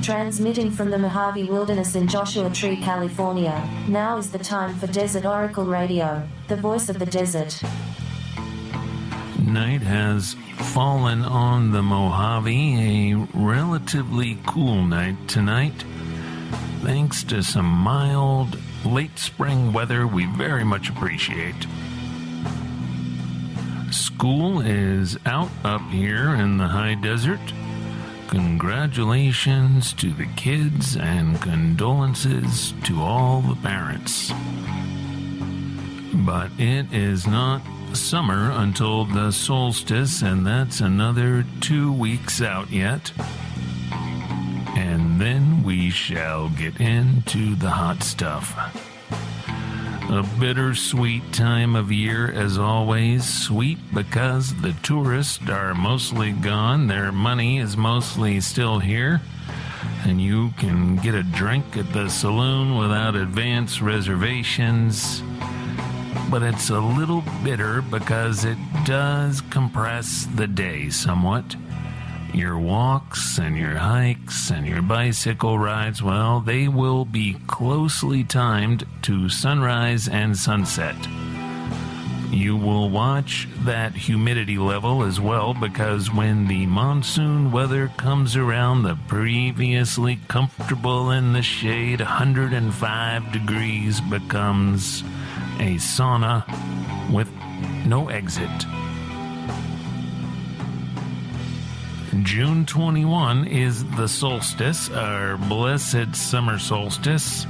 Transmitting from the Mojave Wilderness in Joshua Tree, California, now is the time for Desert Oracle Radio, the voice of the desert. Night has fallen on the Mojave, a relatively cool night tonight. Thanks to some mild, late spring weather we very much appreciate. School is out up here in the high desert. Congratulations to the kids and condolences to all the parents. But it is not summer until the solstice, and that's another 2 weeks out yet. And then we shall get into the hot stuff. A bittersweet time of year as always, sweet because the tourists are mostly gone, their money is mostly still here, and you can get a drink at the saloon without advance reservations. But it's a little bitter because it does compress the day somewhat. Your walks and your hikes and your bicycle rides, well, they will be closely timed to sunrise and sunset. You will watch that humidity level as well, because when the monsoon weather comes around, the previously comfortable in the shade 105 degrees becomes a sauna with no exit. June 21 is the solstice, our blessed summer solstice.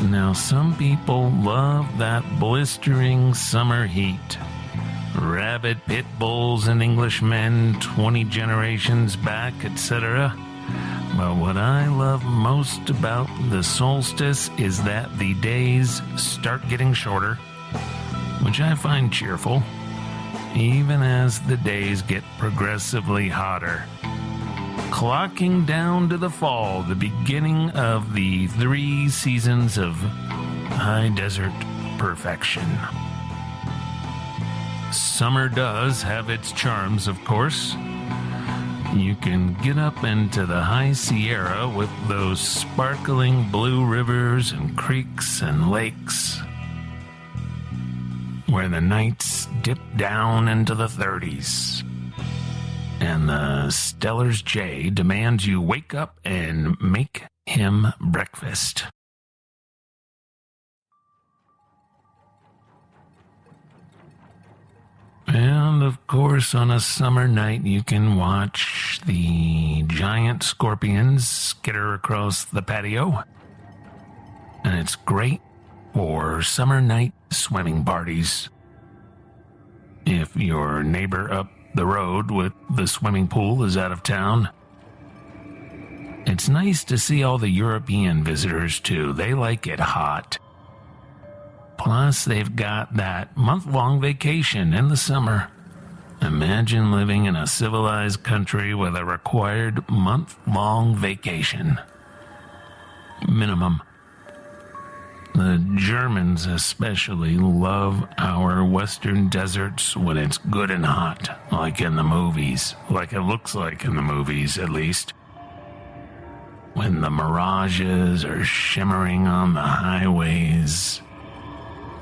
Now, some people love that blistering summer heat. Rabid pit bulls and Englishmen 20 generations back, etc. But what I love most about the solstice is that the days start getting shorter, which I find cheerful, even as the days get progressively hotter. Clocking down to the fall, the beginning of the 3 seasons of high desert perfection. Summer does have its charms, of course. You can get up into the high Sierra with those sparkling blue rivers and creeks and lakes, where the nights dip down into the 30s. And the Stellar's Jay demands you wake up and make him breakfast. And of course, on a summer night, you can watch the giant scorpions skitter across the patio. And it's great for summer night swimming parties. If your neighbor up the road with the swimming pool is out of town. It's nice to see all the European visitors too. They like it hot. Plus, they've got that month-long vacation in the summer. Imagine living in a civilized country with a required month-long vacation. Minimum. The Germans especially love our western deserts when it's good and hot, like in the movies. Like it looks like in the movies, at least. When the mirages are shimmering on the highways,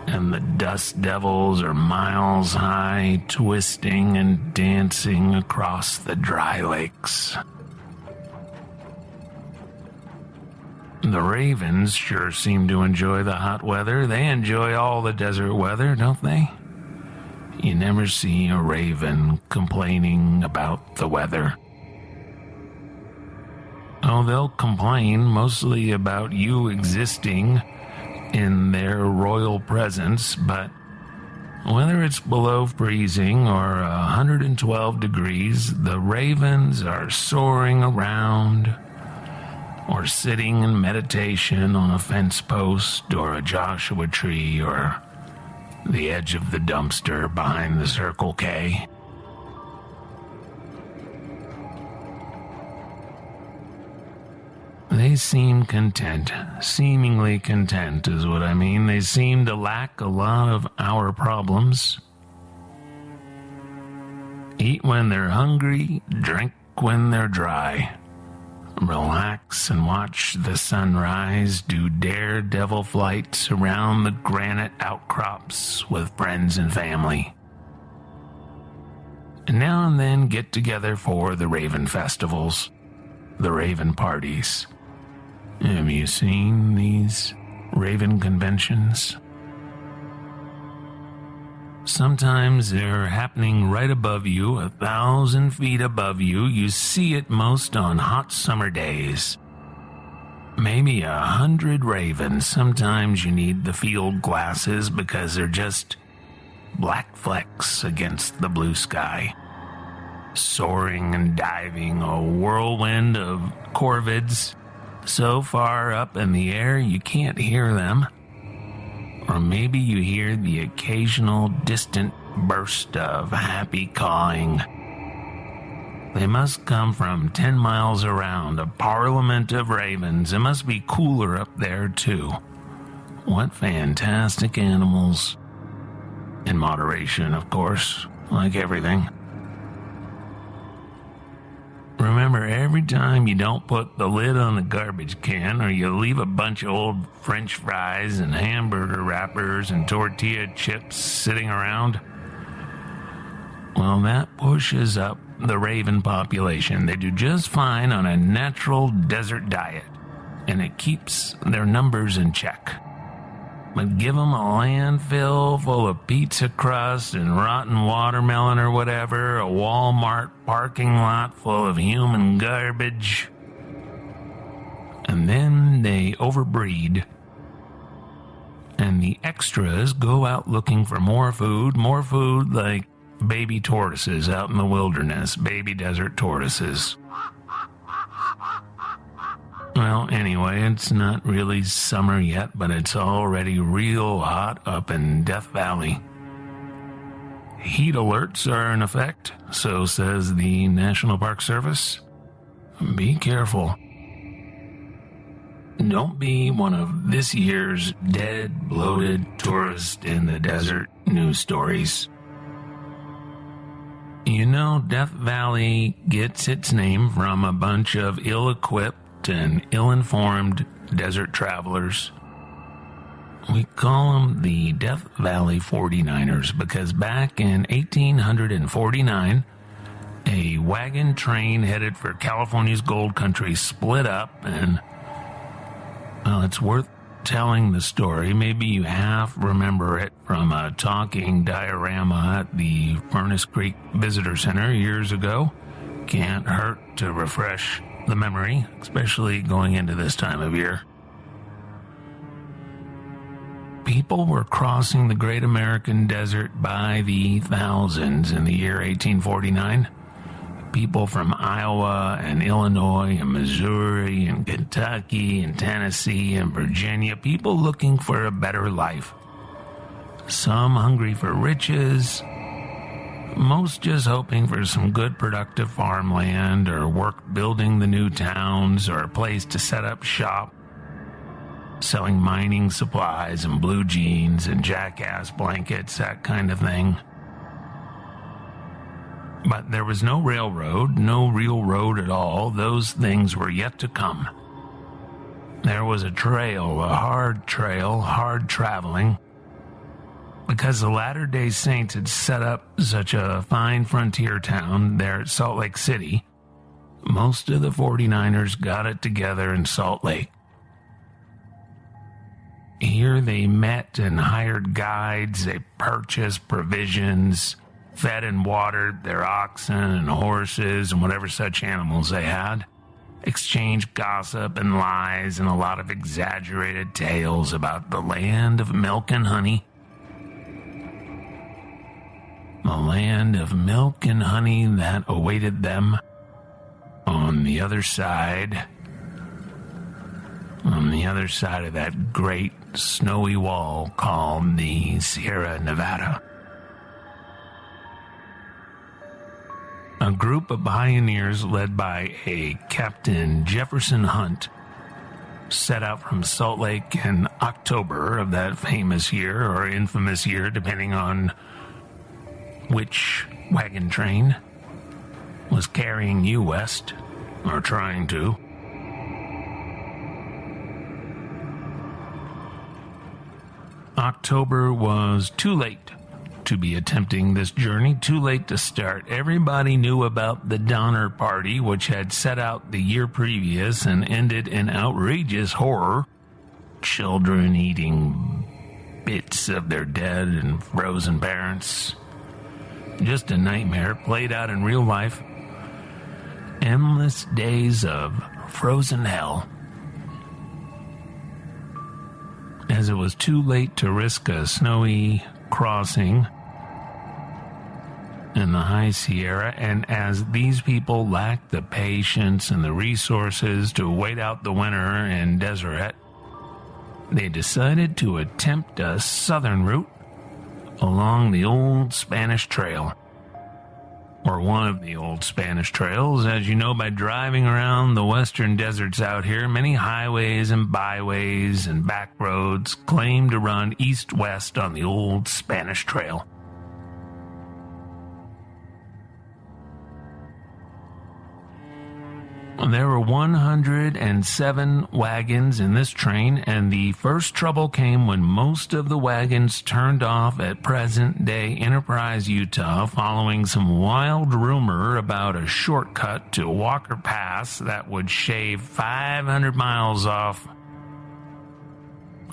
and the dust devils are miles high, twisting and dancing across the dry lakes. The ravens sure seem to enjoy the hot weather. They enjoy all the desert weather, don't they? You never see a raven complaining about the weather. Oh, they'll complain mostly about you existing in their royal presence, but whether it's below freezing or 112 degrees, the ravens are soaring around, or sitting in meditation on a fence post or a Joshua tree or the edge of the dumpster behind the Circle K. They seem content, seemingly content is what I mean. They seem to lack a lot of our problems. Eat when they're hungry, drink when they're dry. Relax and watch the sunrise, do daredevil flights around the granite outcrops with friends and family. And now and then get together for the Raven festivals, the Raven parties. Have you seen these Raven conventions? Sometimes they're happening right above you, 1,000 feet above you. You see it most on hot summer days. Maybe 100 ravens. Sometimes you need the field glasses because they're just black flecks against the blue sky. Soaring and diving, a whirlwind of corvids so far up in the air you can't hear them. Or maybe you hear the occasional distant burst of happy cawing. They must come from 10 miles around, a parliament of ravens. It must be cooler up there, too. What fantastic animals. In moderation, of course, like everything. Remember, every time you don't put the lid on the garbage can or you leave a bunch of old French fries and hamburger wrappers and tortilla chips sitting around, well, that pushes up the raven population. They do just fine on a natural desert diet, and it keeps their numbers in check. But give them a landfill full of pizza crust and rotten watermelon or whatever, a Walmart parking lot full of human garbage, and then they overbreed. And the extras go out looking for more food like baby tortoises out in the wilderness, baby desert tortoises. Well, anyway, it's not really summer yet, but it's already real hot up in Death Valley. Heat alerts are in effect, so says the National Park Service. Be careful. Don't be one of this year's dead, bloated tourist in the desert news stories. You know, Death Valley gets its name from a bunch of ill-equipped and ill-informed desert travelers. We call them the Death Valley 49ers because back in 1849, a wagon train headed for California's gold country split up and, well, it's worth telling the story. Maybe you half remember it from a talking diorama at the Furnace Creek Visitor Center years ago. Can't hurt to refresh the memory, especially going into this time of year. People were crossing the great American desert by the thousands in the year 1849. People from Iowa and Illinois and Missouri and Kentucky and Tennessee and Virginia, people looking for a better life. Some hungry for riches, most just hoping for some good productive farmland or work building the new towns or a place to set up shop, selling mining supplies and blue jeans and jackass blankets, that kind of thing. But there was no railroad, no real road at all. Those things were yet to come. There was a trail, hard traveling, because the Latter-day Saints had set up such a fine frontier town there at Salt Lake City. Most of the 49ers got it together in Salt Lake. Here they met and hired guides, they purchased provisions, fed and watered their oxen and horses and whatever such animals they had, exchanged gossip and lies and a lot of exaggerated tales about the land of milk and honey. The land of milk and honey that awaited them on the other side of that great snowy wall called the Sierra Nevada. A group of pioneers led by a Captain Jefferson Hunt set out from Salt Lake in October of that famous year, or infamous year, depending on which wagon train was carrying you west, or trying to. October was too late to be attempting this journey, too late to start. Everybody knew about the Donner Party, which had set out the year previous and ended in outrageous horror. Children eating bits of their dead and frozen parents. Just a nightmare played out in real life. Endless days of frozen hell. As it was too late to risk a snowy crossing in the High Sierra, and as these people lacked the patience and the resources to wait out the winter in Deseret, they decided to attempt a southern route along the old Spanish Trail. Or one of the old Spanish trails. As you know, by driving around the western deserts out here, many highways and byways and back roads claim to run east-west on the old Spanish Trail. There were 107 wagons in this train, and the first trouble came when most of the wagons turned off at present-day Enterprise, Utah, following some wild rumor about a shortcut to Walker Pass that would shave 500 miles off.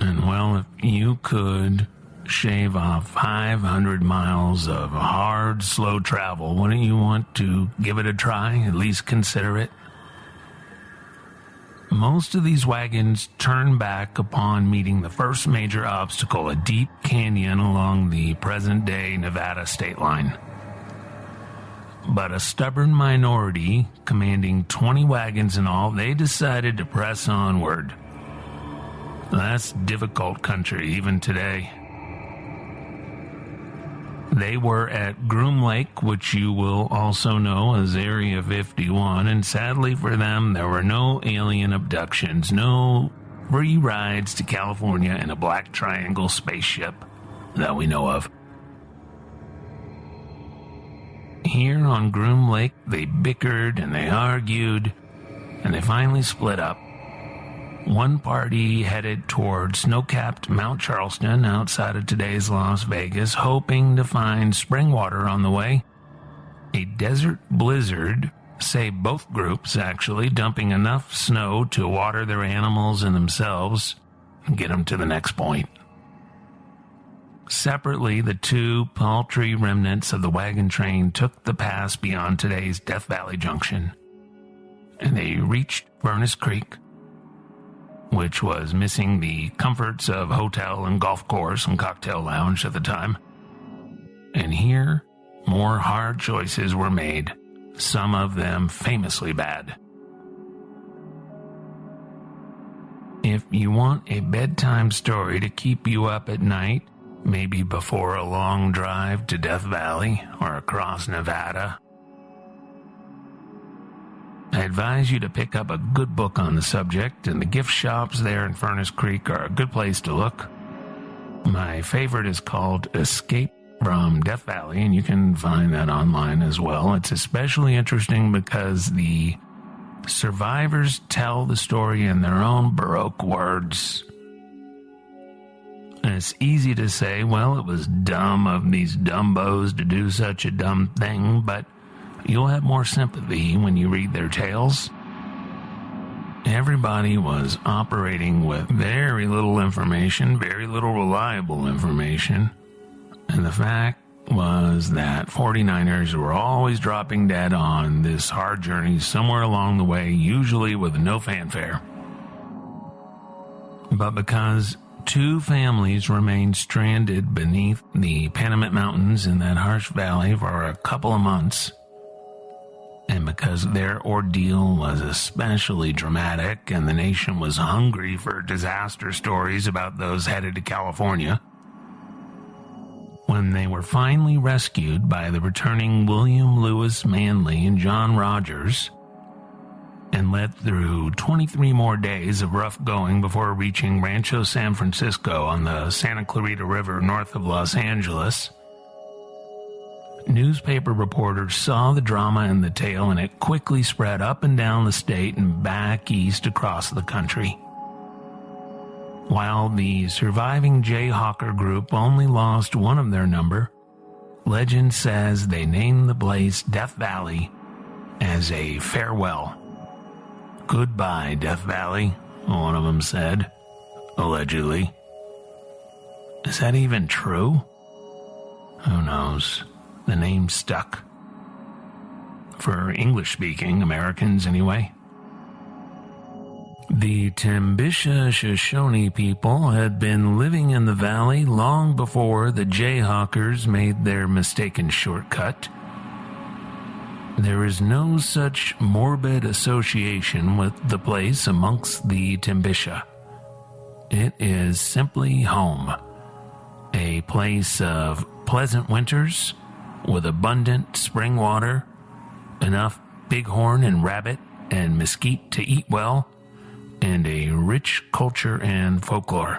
And well, if you could shave off 500 miles of hard, slow travel, wouldn't you want to give it a try, at least consider it? Most of these wagons turned back upon meeting the first major obstacle, a deep canyon along the present-day Nevada state line. But a stubborn minority, commanding 20 wagons in all, they decided to press onward. That's difficult country, even today. They were at Groom Lake, which you will also know as Area 51, and sadly for them, there were no alien abductions, no free rides to California in a Black Triangle spaceship that we know of. Here on Groom Lake, they bickered and they argued, and they finally split up. One party headed toward snow-capped Mount Charleston outside of today's Las Vegas, hoping to find spring water on the way. A desert blizzard saved both groups, actually, dumping enough snow to water their animals and themselves and get them to the next point. Separately, the two paltry remnants of the wagon train took the pass beyond today's Death Valley Junction, and they reached Furnace Creek, which was missing the comforts of hotel and golf course and cocktail lounge at the time. And here, more hard choices were made, some of them famously bad. If you want a bedtime story to keep you up at night, maybe before a long drive to Death Valley or across Nevada, I advise you to pick up a good book on the subject, and the gift shops there in Furnace Creek are a good place to look. My favorite is called Escape from Death Valley, and you can find that online as well. It's especially interesting because the survivors tell the story in their own Baroque words. And it's easy to say, well, it was dumb of these dumbos to do such a dumb thing, but you'll have more sympathy when you read their tales. Everybody was operating with very little information, very little reliable information. And the fact was that 49ers were always dropping dead on this hard journey somewhere along the way, usually with no fanfare. But because two families remained stranded beneath the Panamint Mountains in that harsh valley for a couple of months, and because their ordeal was especially dramatic and the nation was hungry for disaster stories about those headed to California, when they were finally rescued by the returning William Lewis Manley and John Rogers and led through 23 more days of rough going before reaching Rancho San Francisco on the Santa Clarita River north of Los Angeles, newspaper reporters saw the drama in the tale, and it quickly spread up and down the state and back east across the country. While the surviving Jayhawker group only lost one of their number, legend says they named the place Death Valley as a farewell. "Goodbye, Death Valley," one of them said, allegedly. Is that even true? Who knows? The name stuck. For English-speaking Americans, anyway. The Timbisha Shoshone people had been living in the valley long before the Jayhawkers made their mistaken shortcut. There is no such morbid association with the place amongst the Timbisha. It is simply home, a place of pleasant winters with abundant spring water, enough bighorn and rabbit and mesquite to eat well, and a rich culture and folklore.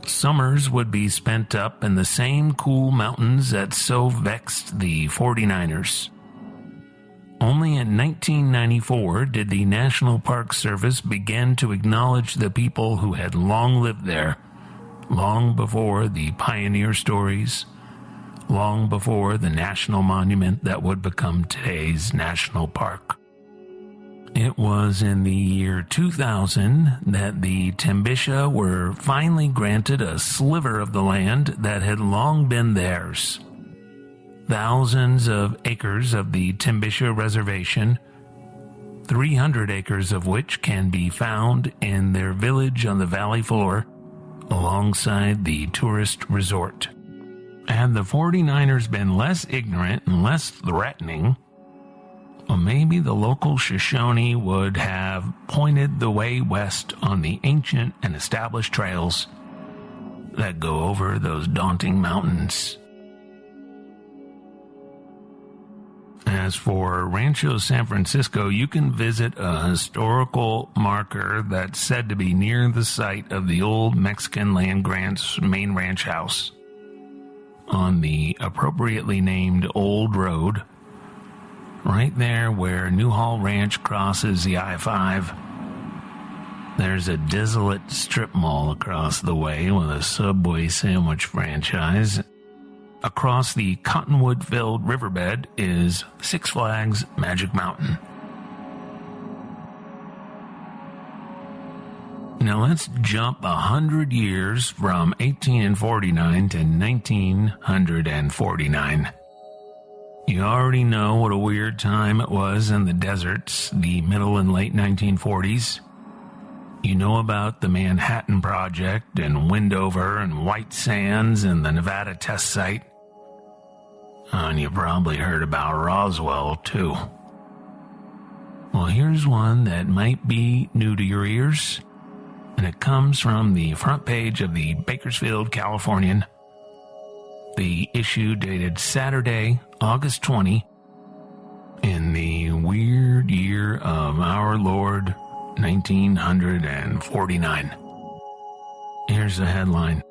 Summers would be spent up in the same cool mountains that so vexed the 49ers. Only in 1994 did the National Park Service begin to acknowledge the people who had long lived there, long before the pioneer stories, long before the national monument that would become today's national park. It was in the year 2000 that the Timbisha were finally granted a sliver of the land that had long been theirs. Thousands of acres of the Timbisha Reservation, 300 acres of which can be found in their village on the valley floor, alongside the tourist resort. Had the 49ers been less ignorant and less threatening, well, maybe the local Shoshone would have pointed the way west on the ancient and established trails that go over those daunting mountains. As for Rancho San Francisco, you can visit a historical marker that's said to be near the site of the old Mexican land grant's main ranch house. On the appropriately named Old Road, right there where Newhall Ranch crosses the I-5, there's a desolate strip mall across the way with a Subway sandwich franchise. Across the cottonwood-filled riverbed is Six Flags Magic Mountain. Now let's jump 100 years from 1849 to 1949. You already know what a weird time it was in the deserts, the middle and late 1940s. You know about the Manhattan Project and Windover and White Sands and the Nevada test site. And you probably heard about Roswell, too. Well, here's one that might be new to your ears, and it comes from the front page of the Bakersfield Californian. The issue dated Saturday, August 20, in the weird year of our Lord, 1949. Here's the headline.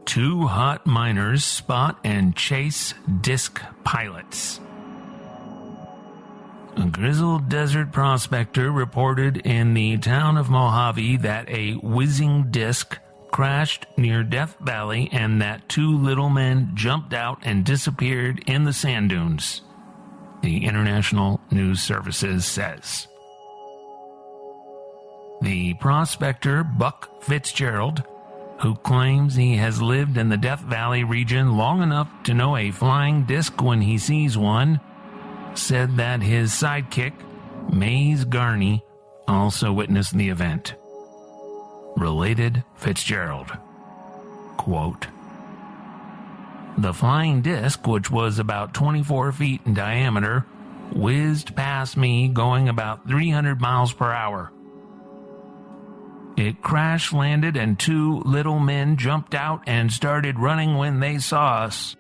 2 hot miners spot and chase disc pilots. A grizzled desert prospector reported in the town of Mojave that a whizzing disc crashed near Death Valley and that 2 little men jumped out and disappeared in the sand dunes, the International News Services says. The prospector, Buck Fitzgerald, who claims he has lived in the Death Valley region long enough to know a flying disc when he sees one, said that his sidekick, Maze Garney, also witnessed the event. Related Fitzgerald, quote, "The flying disc, which was about 24 feet in diameter, whizzed past me going about 300 miles per hour. It crash-landed and 2 little men jumped out and started running when they saw us.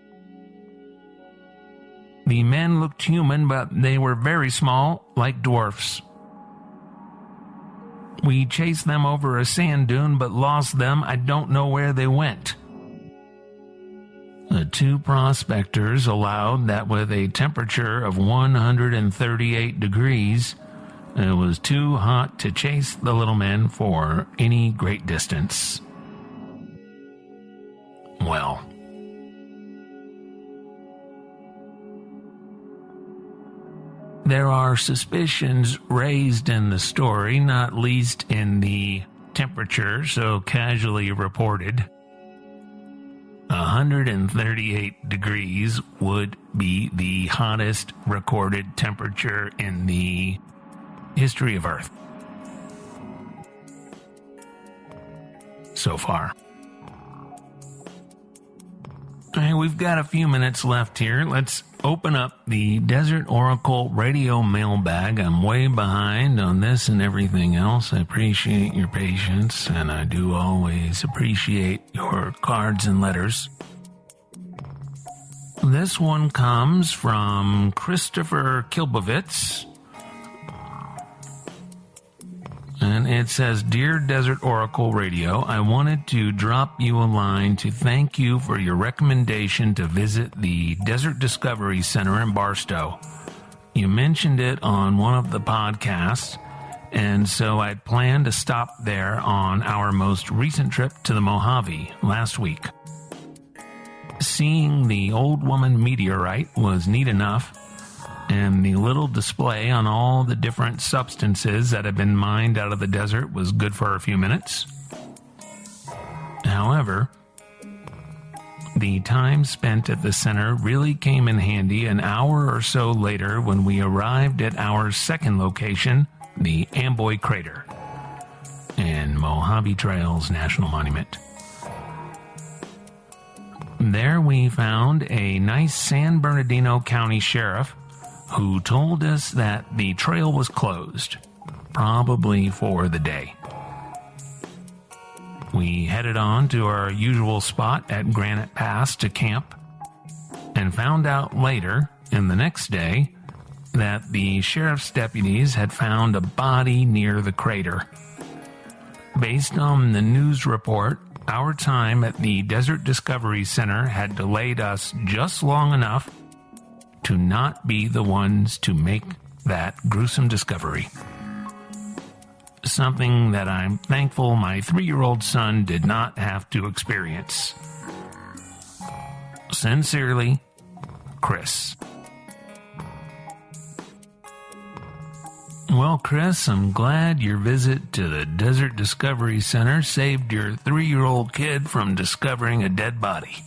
The men looked human, but they were very small, like dwarfs. We chased them over a sand dune, but lost them. I don't know where they went." The 2 prospectors allowed that with a temperature of 138 degrees, It was too hot to chase the little men for any great distance. Well, there are suspicions raised in the story, not least in the temperature so casually reported. 138 degrees would be the hottest recorded temperature in the history of Earth so far. All right, we've got a few minutes left here. Let's open up the Desert Oracle radio mailbag. I'm way behind on this and everything else. I appreciate your patience, and I do always appreciate your cards and letters. This one comes from Christopher Kilbovitz, and it says, "Dear Desert Oracle Radio, I wanted to drop you a line to thank you for your recommendation to visit the Desert Discovery Center in Barstow. You mentioned it on one of the podcasts, and so I'd planned to stop there on our most recent trip to the Mojave last week. Seeing the Old Woman meteorite was neat enough, and the little display on all the different substances that have been mined out of the desert was good for a few minutes. However, the time spent at the center really came in handy an hour or so later when we arrived at our second location, the Amboy Crater and Mojave Trails National Monument. There we found a nice San Bernardino County sheriff who told us that the trail was closed, probably for the day. We headed on to our usual spot at Granite Pass to camp, and found out later, in the next day, that the sheriff's deputies had found a body near the crater. Based on the news report, our time at the Desert Discovery Center had delayed us just long enough to not be the ones to make that gruesome discovery. Something that I'm thankful my 3-year-old son did not have to experience. Sincerely, Chris." Well, Chris, I'm glad your visit to the Desert Discovery Center saved your 3-year-old kid from discovering a dead body.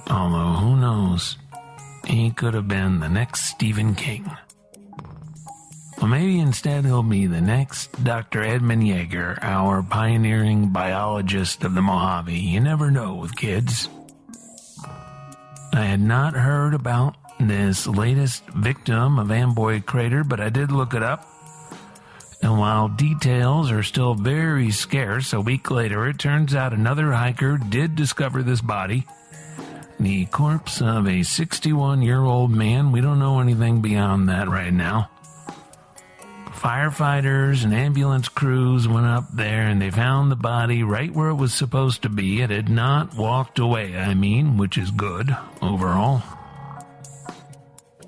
Although, who knows? He could have been the next Stephen King. Well, maybe instead he'll be the next Dr. Edmund Yeager, our pioneering biologist of the Mojave. You never know with kids. I had not heard about this latest victim of Amboy Crater, but I did look it up. And while details are still very scarce, a week later it turns out another hiker did discover this body. The corpse of a 61-year-old man. We don't know anything beyond that right now. Firefighters and ambulance crews went up there and they found the body right where it was supposed to be. It had not walked away, which is good overall.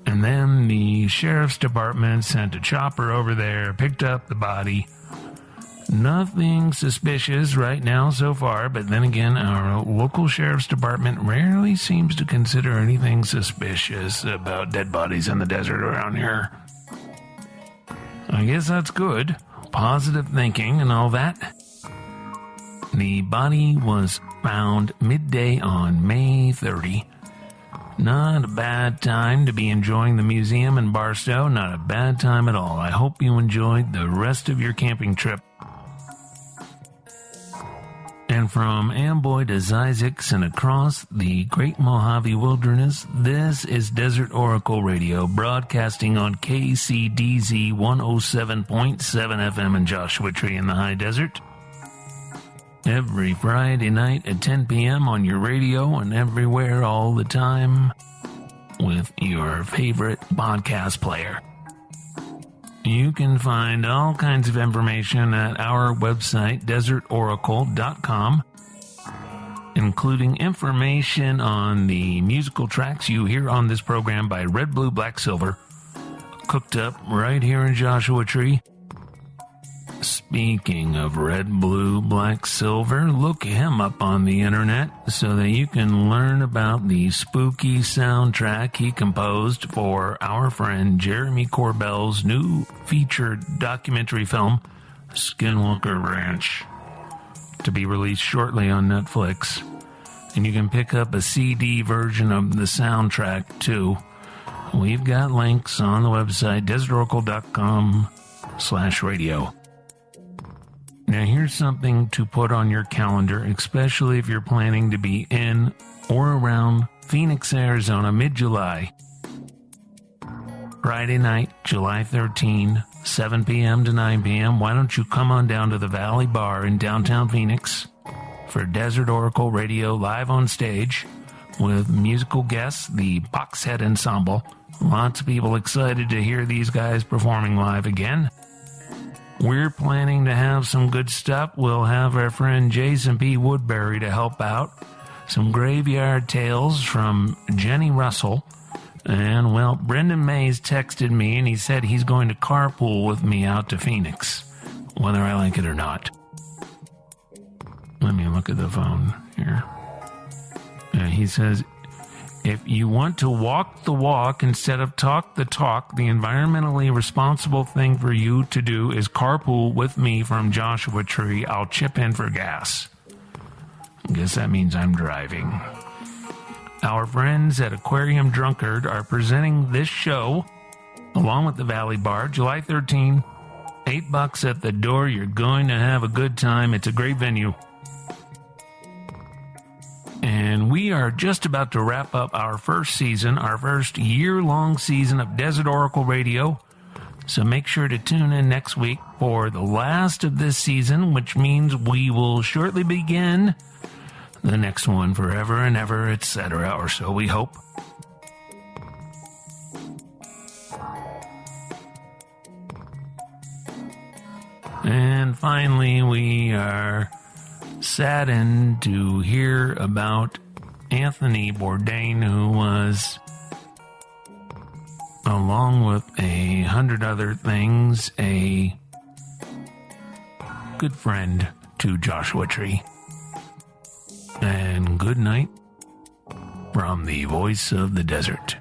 And then the sheriff's department sent a chopper over there, picked up the body. Nothing suspicious right now so far, but then again, our local sheriff's department rarely seems to consider anything suspicious about dead bodies in the desert around here. I guess that's good. Positive thinking and all that. The body was found midday on May 30. Not a bad time to be enjoying the museum in Barstow. Not a bad time at all. I hope you enjoyed the rest of your camping trip. And from Amboy to Zzyzx and across the Great Mojave Wilderness, this is Desert Oracle Radio, broadcasting on KCDZ 107.7 FM in Joshua Tree in the High Desert. Every Friday night at 10 p.m. on your radio and everywhere all the time with your favorite podcast player. You can find all kinds of information at our website, desertoracle.com, including information on the musical tracks you hear on this program by Red, Blue, Black, Silver, cooked up right here in Joshua Tree. Speaking of red, blue, black, silver, look him up on the internet so that you can learn about the spooky soundtrack he composed for our friend Jeremy Corbell's new featured documentary film, Skinwalker Ranch, to be released shortly on Netflix. And you can pick up a CD version of the soundtrack too. We've got links on the website, desertoracle.com/radio. Now here's something to put on your calendar, especially if you're planning to be in or around Phoenix, Arizona, mid-July. Friday night, July 13, 7 p.m. to 9 p.m. Why don't you come on down to the Valley Bar in downtown Phoenix for Desert Oracle Radio live on stage with musical guests, the Boxhead Ensemble. Lots of people excited to hear these guys performing live again. We're planning to have some good stuff. We'll have our friend Jason P. Woodbury to help out. Some graveyard tales from Jenny Russell. And, well, Brendan Mays texted me and he said he's going to carpool with me out to Phoenix, whether I like it or not. Let me look at the phone here. He says, if you want to walk the walk instead of talk the talk, the environmentally responsible thing for you to do is carpool with me from Joshua Tree. I'll chip in for gas. I guess that means I'm driving. Our friends at Aquarium Drunkard are presenting this show along with the Valley Bar, July 13, $8 at the door. You're going to have a good time. It's a great venue. And we are just about to wrap up our first season, our first year-long season of Desert Oracle Radio. So make sure to tune in next week for the last of this season, which means we will shortly begin the next one, forever and ever, etc., or so we hope. And finally, we are saddened to hear about Anthony Bourdain, who was, along with 100 other things, a good friend to Joshua Tree. And good night from the voice of the desert.